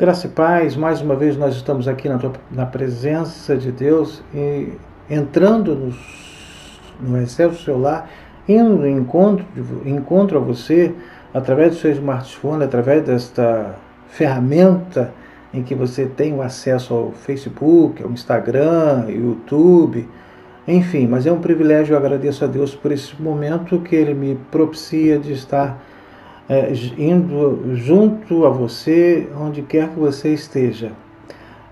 Graça e paz, mais uma vez nós estamos aqui na presença de Deus e entrando no excelso do seu lar, indo em encontro a você através do seu smartphone, através desta ferramenta em que você tem o acesso ao Facebook, ao Instagram, YouTube, enfim, mas é um privilégio. Eu agradeço a Deus por esse momento que Ele me propicia de estar indo junto a você, onde quer que você esteja.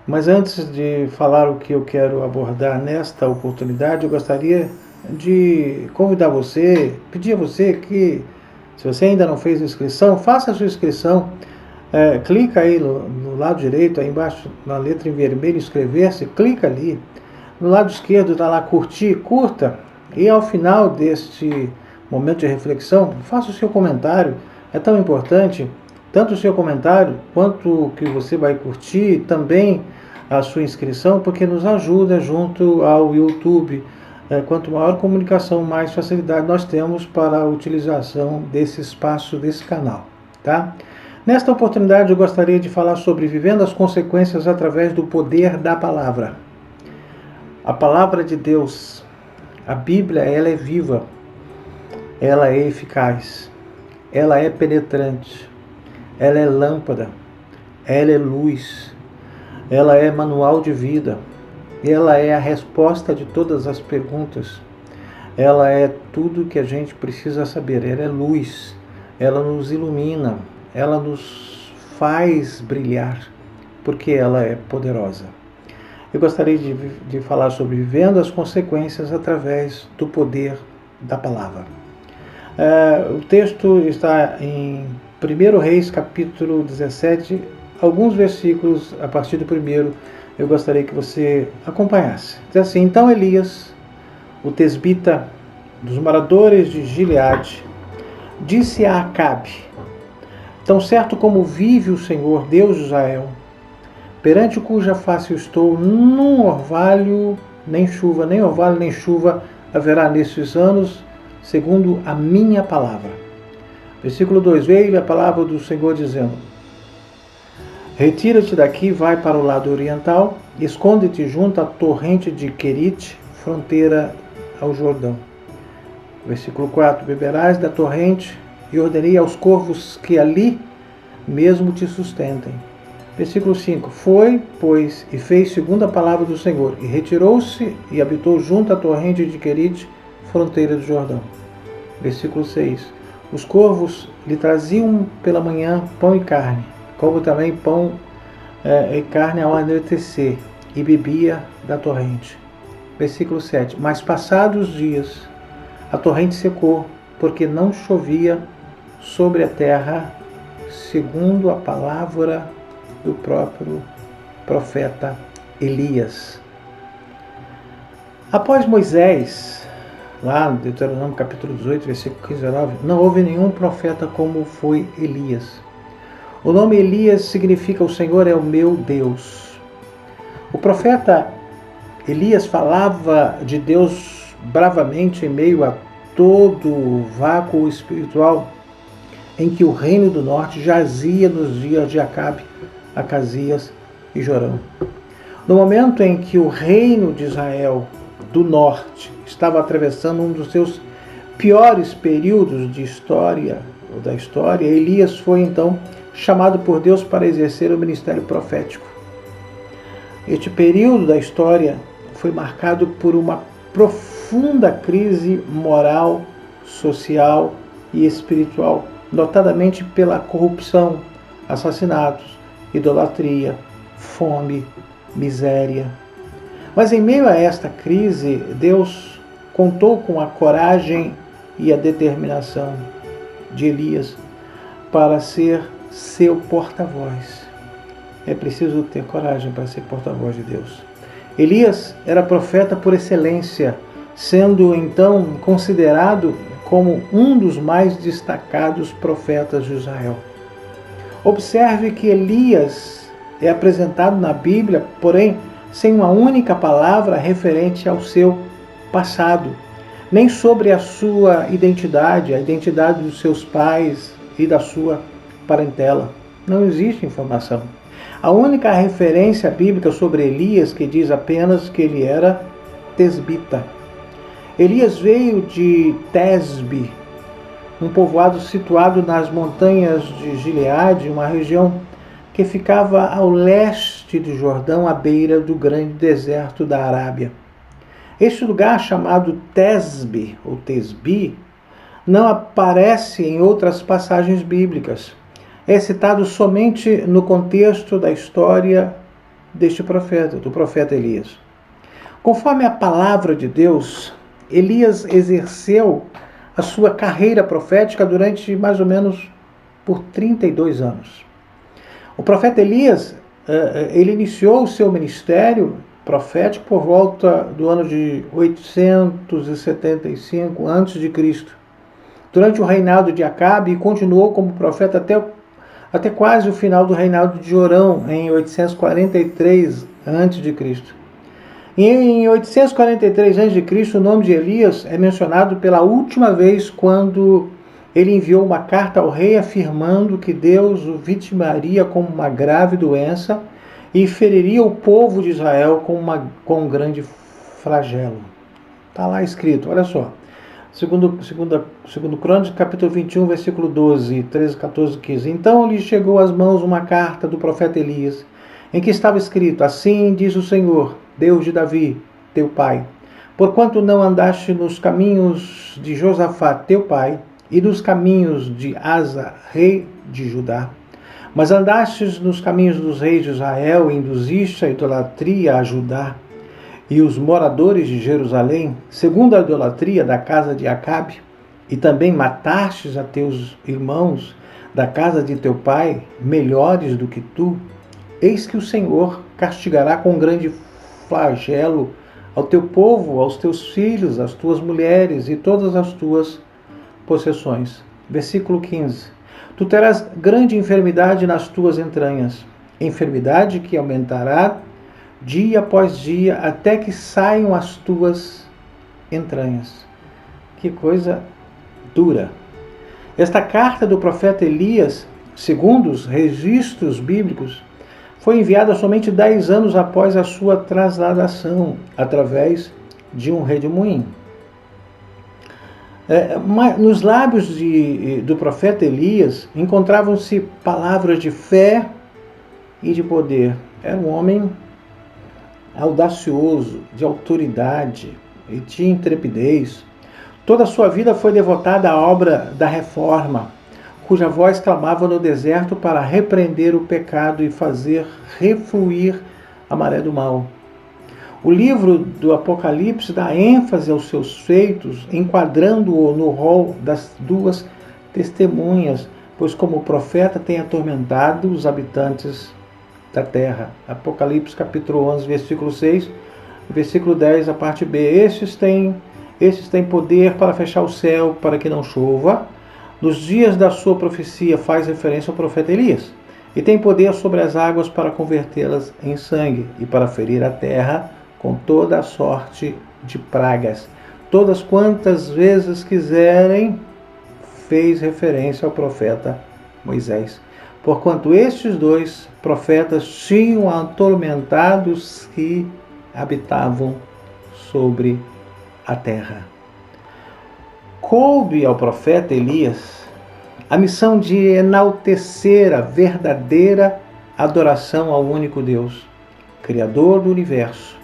Mas antes de falar o que eu quero abordar nesta oportunidade, eu gostaria de convidar você, pedir a você que, se você ainda não fez inscrição, faça a sua inscrição. Clica aí no lado direito, aí embaixo, na letra em vermelho, inscrever-se, clica ali. No lado esquerdo está lá curtir, curta. E ao final deste momento de reflexão, faça o seu comentário. É tão importante, tanto o seu comentário, quanto o que você vai curtir, também a sua inscrição, porque nos ajuda junto ao YouTube. Quanto maior comunicação, mais facilidade nós temos para a utilização desse espaço, desse canal. Tá? Nesta oportunidade eu gostaria de falar sobre vivendo as consequências através do poder da palavra. A palavra de Deus, a Bíblia, ela é viva, ela é eficaz. Ela é penetrante, ela é lâmpada, ela é luz, ela é manual de vida, ela é a resposta de todas as perguntas, ela é tudo que a gente precisa saber, ela é luz, ela nos ilumina, ela nos faz brilhar, porque ela é poderosa. Eu gostaria de falar sobre vivendo as consequências através do poder da palavra. O texto está em 1 Reis, capítulo 17, alguns versículos a partir do primeiro, eu gostaria que você acompanhasse. Diz assim: então Elias, o tesbita dos moradores de Gileade, disse a Acabe: tão certo como vive o Senhor, Deus de Israel, perante cuja face eu estou, nem orvalho nem chuva haverá nesses anos, segundo a minha palavra. Versículo 2, veio a palavra do Senhor dizendo: retira-te daqui, vai para o lado oriental, esconde-te junto à torrente de Querite, fronteira ao Jordão. Versículo 4, beberás da torrente e ordenei aos corvos que ali mesmo te sustentem. Versículo 5, foi, pois, e fez segundo a palavra do Senhor, e retirou-se e habitou junto à torrente de Querite, fronteira do Jordão. Versículo 6. Os corvos lhe traziam pela manhã pão e carne, como também pão e carne ao anoitecer, e bebia da torrente. Versículo 7. Mas passados os dias, a torrente secou, porque não chovia sobre a terra, segundo a palavra do próprio profeta Elias. Após Moisés, lá no Deuteronômio capítulo 18, versículo 15 a 19, não houve nenhum profeta como foi Elias. O nome Elias significa o Senhor é o meu Deus. O profeta Elias falava de Deus bravamente em meio a todo o vácuo espiritual em que o reino do norte jazia nos dias de Acabe, Acasias e Jorão. No momento em que o reino de Israel do norte estava atravessando um dos seus piores períodos da história, Elias foi então chamado por Deus para exercer o ministério profético. Este período da história foi marcado por uma profunda crise moral, social e espiritual, notadamente pela corrupção, assassinatos, idolatria, fome, miséria. Mas em meio a esta crise, Deus contou com a coragem e a determinação de Elias para ser seu porta-voz. É preciso ter coragem para ser porta-voz de Deus. Elias era profeta por excelência, sendo então considerado como um dos mais destacados profetas de Israel. Observe que Elias é apresentado na Bíblia, porém, sem uma única palavra referente ao seu passado, nem sobre a sua identidade, a identidade dos seus pais e da sua parentela. Não existe informação. A única referência bíblica sobre Elias que diz apenas que ele era tesbita. Elias veio de Tesbe, um povoado situado nas montanhas de Gileade, uma região que ficava ao leste do Jordão, à beira do grande deserto da Arábia. Este lugar, chamado Tesbe, ou Tesbi, não aparece em outras passagens bíblicas. É citado somente no contexto da história deste profeta, do profeta Elias. Conforme a palavra de Deus, Elias exerceu a sua carreira profética durante mais ou menos por 32 anos. O profeta Elias, ele iniciou o seu ministério profético por volta do ano de 875 a.C., durante o reinado de Acabe, e continuou como profeta até quase o final do reinado de Jorão, em 843 a.C. E em 843 a.C., o nome de Elias é mencionado pela última vez quando ele enviou uma carta ao rei afirmando que Deus o vitimaria com uma grave doença e feriria o povo de Israel com um grande flagelo. Está lá escrito, olha só. Segundo Crônicas, capítulo 21, versículo 12, 13, 14, 15. Então lhe chegou às mãos uma carta do profeta Elias, em que estava escrito: Assim diz o Senhor, Deus de Davi, teu pai, porquanto não andaste nos caminhos de Josafá, teu pai, e nos caminhos de Asa, rei de Judá, mas andastes nos caminhos dos reis de Israel, e induziste a idolatria a Judá e os moradores de Jerusalém, segundo a idolatria da casa de Acabe, e também matastes a teus irmãos da casa de teu pai, melhores do que tu, eis que o Senhor castigará com grande flagelo ao teu povo, aos teus filhos, às tuas mulheres e todas as tuas possessões. Versículo 15. Tu terás grande enfermidade nas tuas entranhas, enfermidade que aumentará dia após dia, até que saiam as tuas entranhas. Que coisa dura. Esta carta do profeta Elias, segundo os registros bíblicos, foi enviada somente 10 anos após a sua transladação, através de um redemoinho. Nos lábios do profeta Elias encontravam-se palavras de fé e de poder. Era um homem audacioso, de autoridade e de intrepidez. Toda a sua vida foi devotada à obra da reforma, cuja voz clamava no deserto para repreender o pecado e fazer refluir a maré do mal. O livro do Apocalipse dá ênfase aos seus feitos, enquadrando-o no rol das duas testemunhas, pois como profeta tem atormentado os habitantes da terra. Apocalipse capítulo 11, versículo 6, versículo 10, a parte B. Estes têm poder para fechar o céu, para que não chova. Nos dias da sua profecia faz referência ao profeta Elias. E tem poder sobre as águas para convertê-las em sangue e para ferir a terra com toda a sorte de pragas. Todas quantas vezes quiserem, fez referência ao profeta Moisés. Porquanto estes dois profetas tinham atormentado os que habitavam sobre a terra. Coube ao profeta Elias a missão de enaltecer a verdadeira adoração ao único Deus, Criador do universo,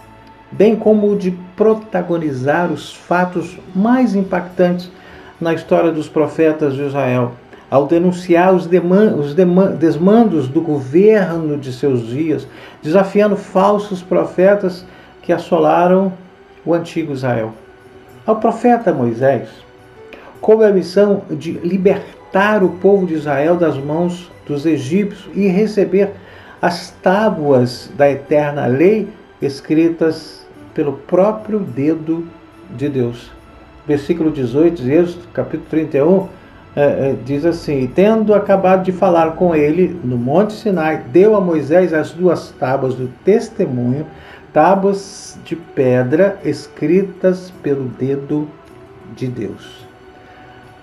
bem como de protagonizar os fatos mais impactantes na história dos profetas de Israel, ao denunciar os desmandos do governo de seus dias, desafiando falsos profetas que assolaram o antigo Israel. Ao profeta Moisés coube a missão de libertar o povo de Israel das mãos dos egípcios e receber as tábuas da eterna lei escritas pelo próprio dedo de Deus. Versículo 18 de Êxodo, capítulo 31, diz assim: tendo acabado de falar com ele no Monte Sinai, deu a Moisés as duas tábuas do testemunho, tábuas de pedra escritas pelo dedo de Deus.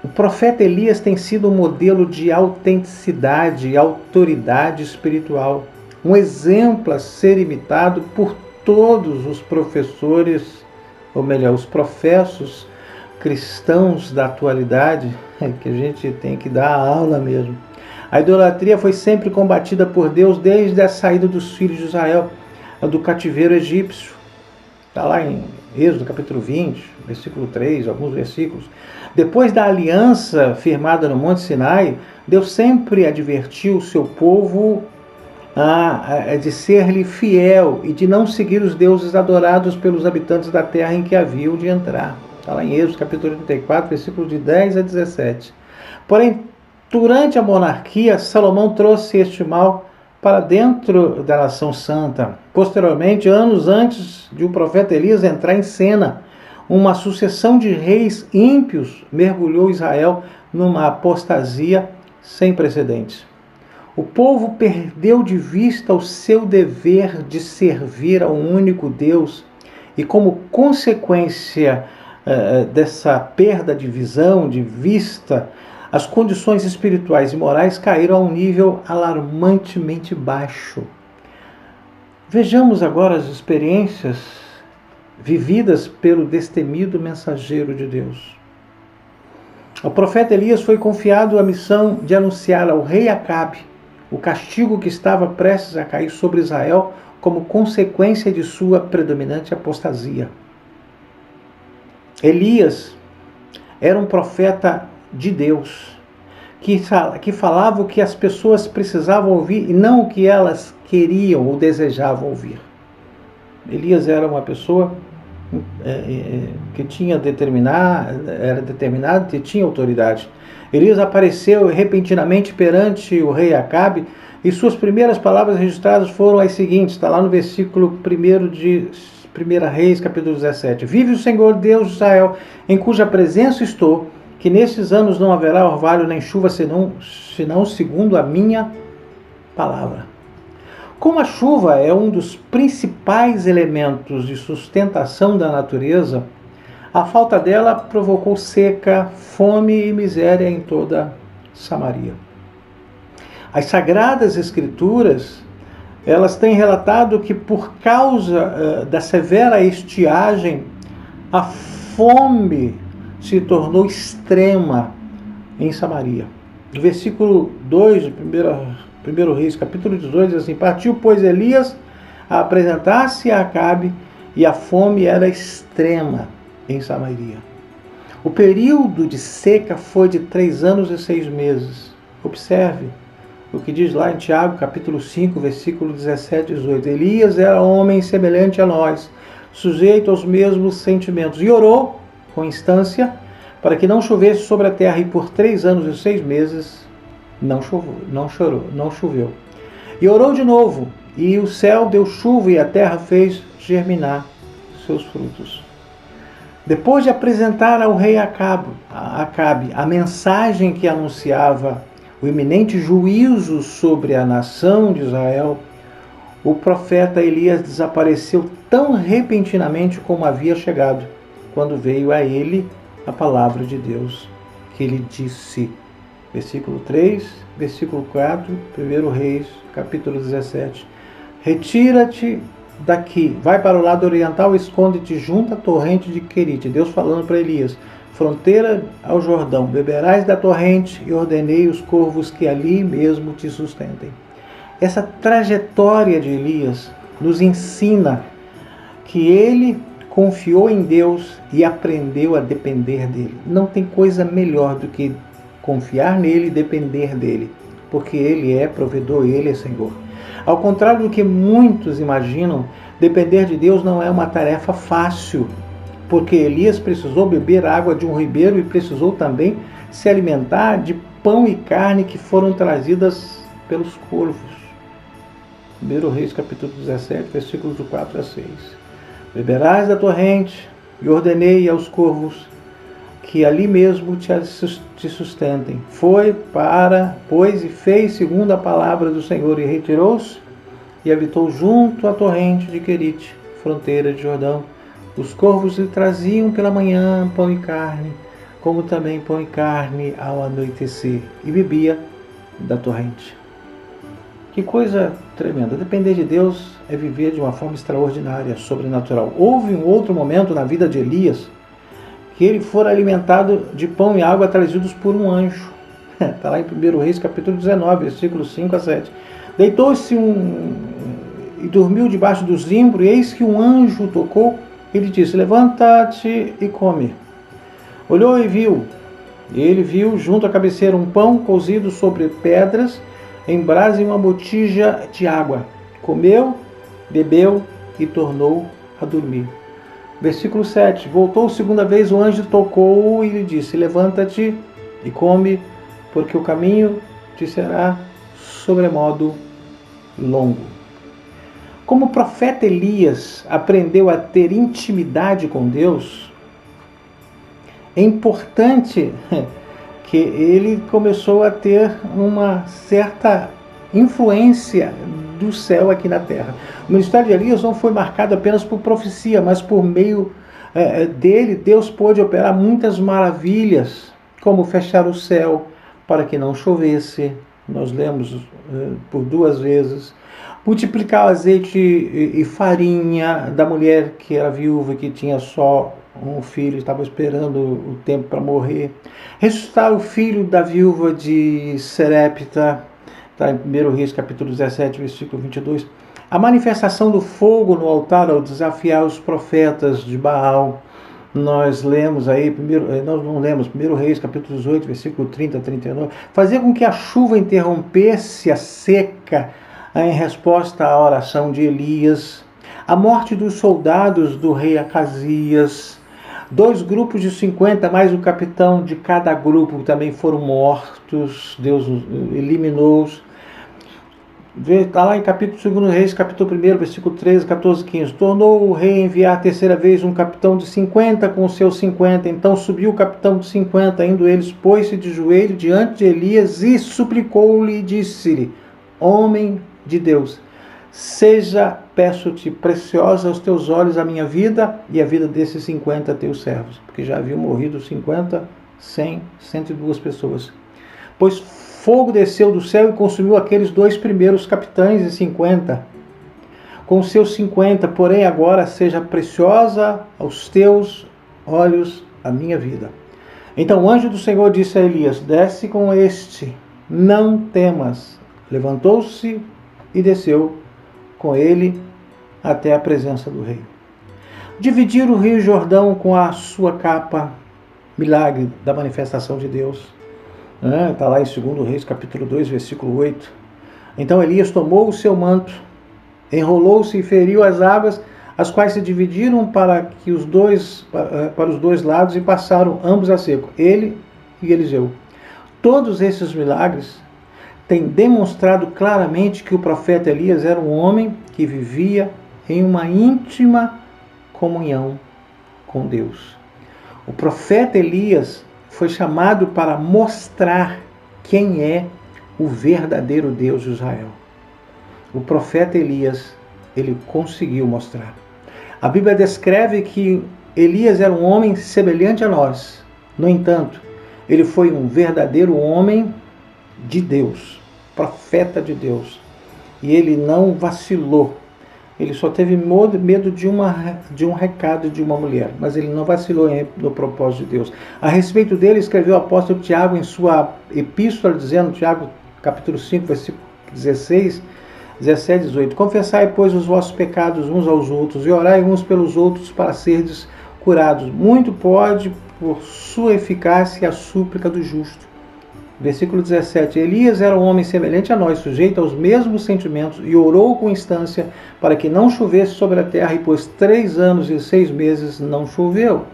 O profeta Elias tem sido um modelo de autenticidade e autoridade espiritual. um exemplo a ser imitado por todos os professores, ou melhor, os professos cristãos da atualidade, que a gente tem que dar a aula mesmo. A idolatria foi sempre combatida por Deus desde a saída dos filhos de Israel do cativeiro egípcio. Está lá em Êxodo capítulo 20, versículo 3, alguns versículos. Depois da aliança firmada no Monte Sinai, Deus sempre advertiu o seu povo de ser-lhe fiel e de não seguir os deuses adorados pelos habitantes da terra em que haviam de entrar. Está lá em Êxodo capítulo 34, versículos de 10 a 17. Porém, durante a monarquia, Salomão trouxe este mal para dentro da nação santa. Posteriormente, anos antes de o profeta Elias entrar em cena, uma sucessão de reis ímpios mergulhou Israel numa apostasia sem precedentes. O povo perdeu de vista o seu dever de servir ao único Deus e, como consequência dessa perda de visão, de vista, as condições espirituais e morais caíram a um nível alarmantemente baixo. Vejamos agora as experiências vividas pelo destemido mensageiro de Deus. O profeta Elias foi confiado a missão de anunciar ao rei Acabe o castigo que estava prestes a cair sobre Israel como consequência de sua predominante apostasia. Elias era um profeta de Deus, que falava o que as pessoas precisavam ouvir e não o que elas queriam ou desejavam ouvir. Elias era uma pessoa que era determinada e tinha autoridade. Elias apareceu repentinamente perante o rei Acabe e suas primeiras palavras registradas foram as seguintes, está lá no versículo 1 de 1 Reis, capítulo 17. Vive o Senhor Deus de Israel, em cuja presença estou, que nestes anos não haverá orvalho nem chuva, senão segundo a minha palavra. Como a chuva é um dos principais elementos de sustentação da natureza, a falta dela provocou seca, fome e miséria em toda Samaria. As Sagradas Escrituras, elas têm relatado que por causa da severa estiagem, a fome se tornou extrema em Samaria. No versículo 2 de 1 Reis, capítulo 18, diz assim: partiu, pois, Elias a apresentar-se a Acabe, e a fome era extrema em Samaria. O período de seca foi de 3 anos e 6 meses. Observe o que diz lá em Tiago, capítulo 5, versículo 17 e 18. Elias era homem semelhante a nós, sujeito aos mesmos sentimentos, e orou com instância para que não chovesse sobre a terra, e por 3 anos e 6 meses não choveu. E orou de novo, e o céu deu chuva, e a terra fez germinar seus frutos. Depois de apresentar ao rei Acabe a mensagem que anunciava o iminente juízo sobre a nação de Israel, o profeta Elias desapareceu tão repentinamente como havia chegado, quando veio a ele a palavra de Deus, que lhe disse, versículo 3, versículo 4, 1 Reis, capítulo 17, retira-te daqui, vai para o lado oriental, esconde-te junto à torrente de Querite. Deus falando para Elias, fronteira ao Jordão, beberás da torrente, e ordenei os corvos que ali mesmo te sustentem. Essa trajetória de Elias nos ensina que ele confiou em Deus e aprendeu a depender dele. Não tem coisa melhor do que confiar nele e depender dele, porque ele é provedor, ele é Senhor. Ao contrário do que muitos imaginam, depender de Deus não é uma tarefa fácil, porque Elias precisou beber água de um ribeiro e precisou também se alimentar de pão e carne que foram trazidas pelos corvos. 1 Reis, capítulo 17, versículos de 4 a 6. Beberás da torrente, e ordenei aos corvos que ali mesmo te sustentem. Pois, e fez segundo a palavra do Senhor, e retirou-se e habitou junto à torrente de Querite, fronteira de Jordão. Os corvos lhe traziam pela manhã pão e carne, como também pão e carne ao anoitecer, e bebia da torrente. Que coisa tremenda. Depender de Deus é viver de uma forma extraordinária, sobrenatural. Houve um outro momento na vida de Elias que ele foi alimentado de pão e água trazidos por um anjo. Está lá em 1 Reis, capítulo 19, versículos 5 a 7. Deitou-se e dormiu debaixo do zimbro, e eis que um anjo tocou. Ele disse: levanta-te e come. Olhou e viu. Ele viu junto à cabeceira um pão cozido sobre pedras, em brasa e uma botija de água. Comeu, bebeu e tornou a dormir. Versículo 7. Voltou segunda vez, o anjo tocou e lhe disse: levanta-te e come, porque o caminho te será sobremodo longo. Como o profeta Elias aprendeu a ter intimidade com Deus, é importante que ele começou a ter uma certa influência do céu aqui na terra. O ministério de Elias não foi marcado apenas por profecia, mas por meio dele, Deus pôde operar muitas maravilhas, como fechar o céu para que não chovesse. Nós lemos por 2 vezes. Multiplicar o azeite e farinha da mulher que era viúva, que tinha só um filho, estava esperando o tempo para morrer. Ressuscitar o filho da viúva de Serepta, está em 1 Reis, capítulo 17, versículo 22. A manifestação do fogo no altar ao desafiar os profetas de Baal. Nós lemos aí, nós não lemos, 1 Reis, capítulo 18, versículo 30 a 39. Fazer com que a chuva interrompesse a seca em resposta à oração de Elias. A morte dos soldados do rei Acasias. 2 grupos de 50, mais o capitão de cada grupo também foram mortos. Deus eliminou-os. Está lá em capítulo 2 Reis, capítulo 1, versículo 13, 14, 15. Tornou o rei enviar a terceira vez um capitão de 50 com os seus 50. Então subiu o capitão de 50, indo eles, pôs-se de joelho diante de Elias e suplicou-lhe e disse-lhe: homem de Deus, seja, peço-te, preciosa aos teus olhos a minha vida e a vida desses 50 teus servos. Porque já haviam morrido 50, 100, 102 pessoas. Pois fogo desceu do céu e consumiu aqueles 2 primeiros capitães e 50. Com os seus 50, porém agora seja preciosa aos teus olhos a minha vida. Então o anjo do Senhor disse a Elias: desce com este, não temas. Levantou-se e desceu com ele até a presença do rei. Dividir o rio Jordão com a sua capa, milagre da manifestação de Deus. Está lá em 2 Reis, capítulo 2, versículo 8. Então Elias tomou o seu manto, enrolou-se e feriu as águas, as quais se dividiram para os dois lados e passaram ambos a seco, ele e Eliseu. Todos esses milagres têm demonstrado claramente que o profeta Elias era um homem que vivia em uma íntima comunhão com Deus. O profeta Elias foi chamado para mostrar quem é o verdadeiro Deus de Israel. O profeta Elias, ele conseguiu mostrar. A Bíblia descreve que Elias era um homem semelhante a nós. No entanto, ele foi um verdadeiro homem de Deus, profeta de Deus. E ele não vacilou. Ele só teve medo de um recado de uma mulher, mas ele não vacilou no propósito de Deus. A respeito dele, escreveu o apóstolo Tiago em sua epístola, dizendo, Tiago, capítulo 5, versículo 16, 17, 18. Confessai, pois, os vossos pecados uns aos outros, e orai uns pelos outros para serdes curados. Muito pode, por sua eficácia, a súplica do justo. Versículo 17. Elias era um homem semelhante a nós, sujeito aos mesmos sentimentos, e orou com instância para que não chovesse sobre a terra, e pôs 3 anos e 6 meses não choveu.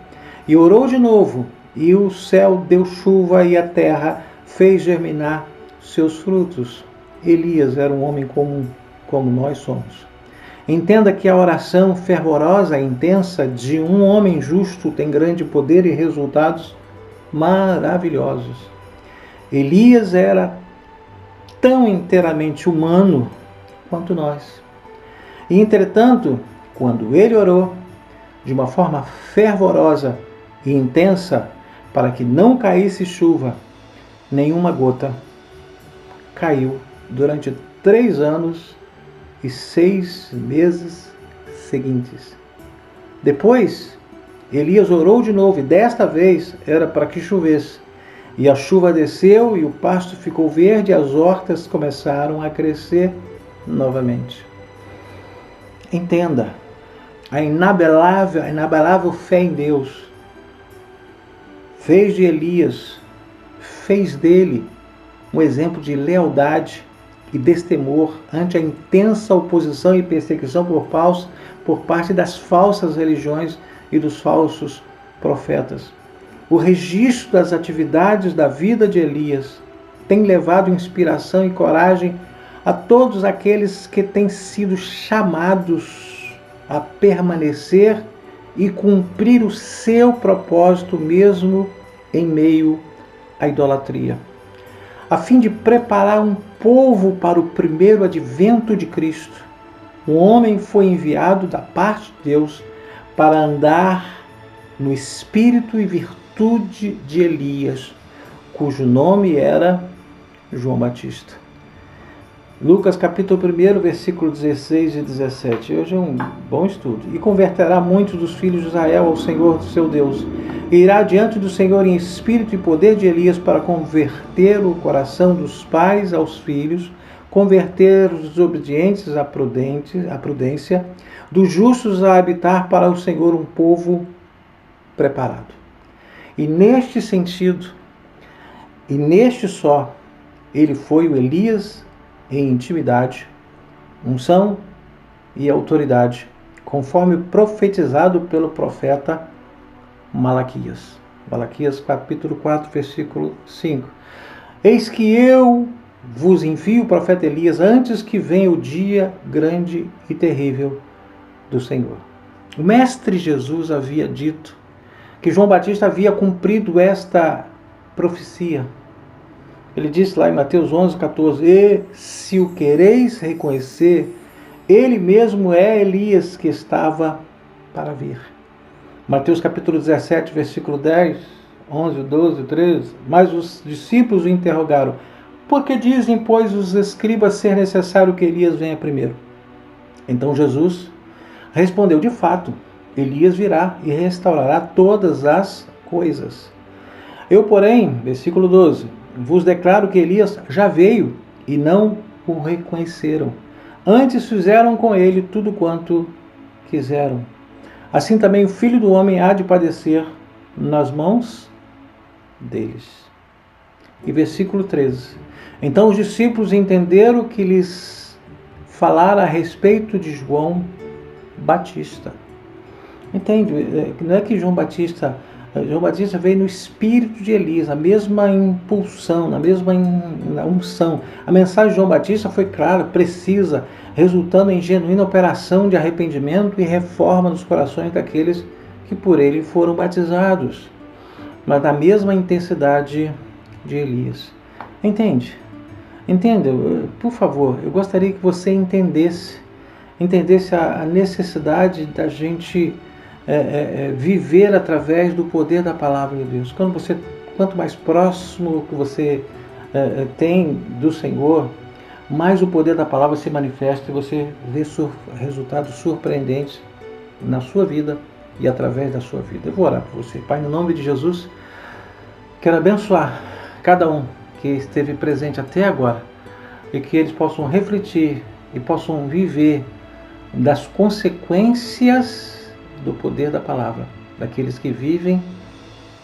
E orou de novo, e o céu deu chuva, e a terra fez germinar seus frutos. Elias era um homem comum, como nós somos. Entenda que a oração fervorosa e intensa de um homem justo tem grande poder e resultados maravilhosos. Elias era tão inteiramente humano quanto nós. E, entretanto, quando ele orou de uma forma fervorosa e intensa para que não caísse chuva, nenhuma gota caiu durante 3 anos e 6 meses seguintes. Depois, Elias orou de novo, e desta vez era para que chovesse. E a chuva desceu, e o pasto ficou verde, e as hortas começaram a crescer novamente. Entenda, a inabalável fé em Deus fez de Elias, fez dele um exemplo de lealdade e destemor ante a intensa oposição e perseguição por parte das falsas religiões e dos falsos profetas. O registro das atividades da vida de Elias tem levado inspiração e coragem a todos aqueles que têm sido chamados a permanecer e cumprir o seu propósito mesmo em meio à idolatria, a fim de preparar um povo para o primeiro advento de Cristo. Um homem foi enviado da parte de Deus para andar no espírito e virtude de Elias, cujo nome era João Batista. Lucas capítulo 1, versículo 16 e 17. Hoje é um bom estudo. E converterá muitos dos filhos de Israel ao Senhor seu Deus. E irá diante do Senhor em espírito e poder de Elias para converter o coração dos pais aos filhos, converter os desobedientes à prudência, dos justos a habitar para o Senhor um povo preparado. E neste sentido, e neste só, ele foi o Elias em intimidade, unção e autoridade, conforme profetizado pelo profeta Malaquias. Malaquias capítulo 4, versículo 5. Eis que eu vos envio o profeta Elias antes que venha o dia grande e terrível do Senhor. O mestre Jesus havia dito que João Batista havia cumprido esta profecia. Ele disse lá em Mateus 11, 14, e se o quereis reconhecer, ele mesmo é Elias que estava para vir. Mateus capítulo 17, versículo 10, 11, 12, 13. Mas os discípulos o interrogaram, por que dizem, pois, os escribas ser necessário que Elias venha primeiro? Então Jesus respondeu, de fato, Elias virá e restaurará todas as coisas. Eu, porém, versículo 12, vos declaro que Elias já veio e não o reconheceram. Antes fizeram com ele tudo quanto quiseram. Assim também o Filho do Homem há de padecer nas mãos deles. E versículo 13. Então os discípulos entenderam que lhes falara a respeito de João Batista. Entende? Não é que João Batista veio no espírito de Elias, a mesma impulsão, a mesma unção. A mensagem de João Batista foi clara, precisa, resultando em genuína operação de arrependimento e reforma nos corações daqueles que por ele foram batizados, mas na mesma intensidade de Elias. Entende? Por favor, eu gostaria que você entendesse a necessidade da gente viver através do poder da palavra de Deus. Quanto mais próximo que você tem do Senhor, mais o poder da palavra se manifesta e você vê resultados surpreendentes na sua vida e através da sua vida. Eu vou orar por você. Pai, no nome de Jesus, quero abençoar cada um que esteve presente até agora e que eles possam refletir e possam viver das consequências do poder da palavra, daqueles que vivem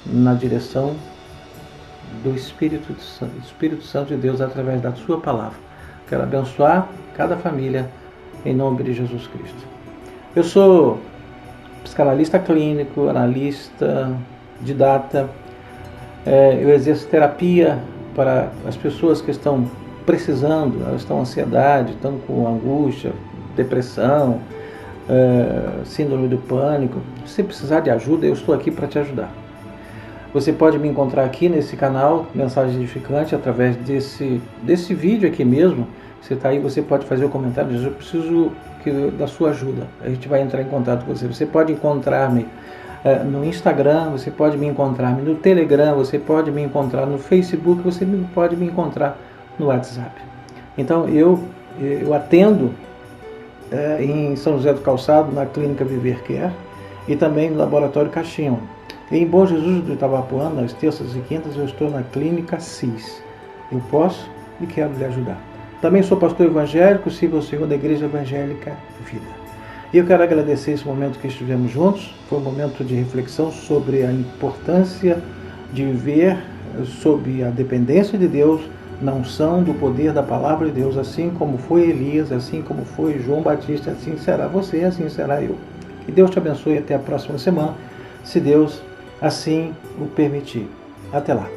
na direção do Espírito Santo de Deus através da sua palavra. Quero abençoar cada família em nome de Jesus Cristo. Eu sou psicanalista clínico, analista, didata. Eu exerço terapia para as pessoas que estão precisando, elas estão com ansiedade, estão com angústia, depressão, síndrome do pânico. Se você precisar de ajuda, eu estou aqui para te ajudar. Você pode me encontrar aqui nesse canal, Mensagem Edificante, através desse vídeo aqui mesmo. Você está aí, você pode fazer o comentário, diz, eu preciso da sua ajuda. A gente vai entrar em contato com você. Você pode encontrar-me no Instagram, você pode me encontrar no Telegram, você pode me encontrar no Facebook, você pode me encontrar no WhatsApp. Então eu Eu atendo em São José do Calçado, na Clínica Viver Care, e também no Laboratório Caixinha. Em Bom Jesus do Itabapoana, nas terças e quintas, eu estou na Clínica CIS. Eu posso e quero lhe ajudar. Também sou pastor evangélico, sigo o Senhor da Igreja Evangélica Vida. E eu quero agradecer esse momento que estivemos juntos. Foi um momento de reflexão sobre a importância de viver sob a dependência de Deus, na unção do poder da palavra de Deus, assim como foi Elias, assim como foi João Batista, assim será você, assim será eu. Que Deus te abençoe até a próxima semana, se Deus assim o permitir. Até lá.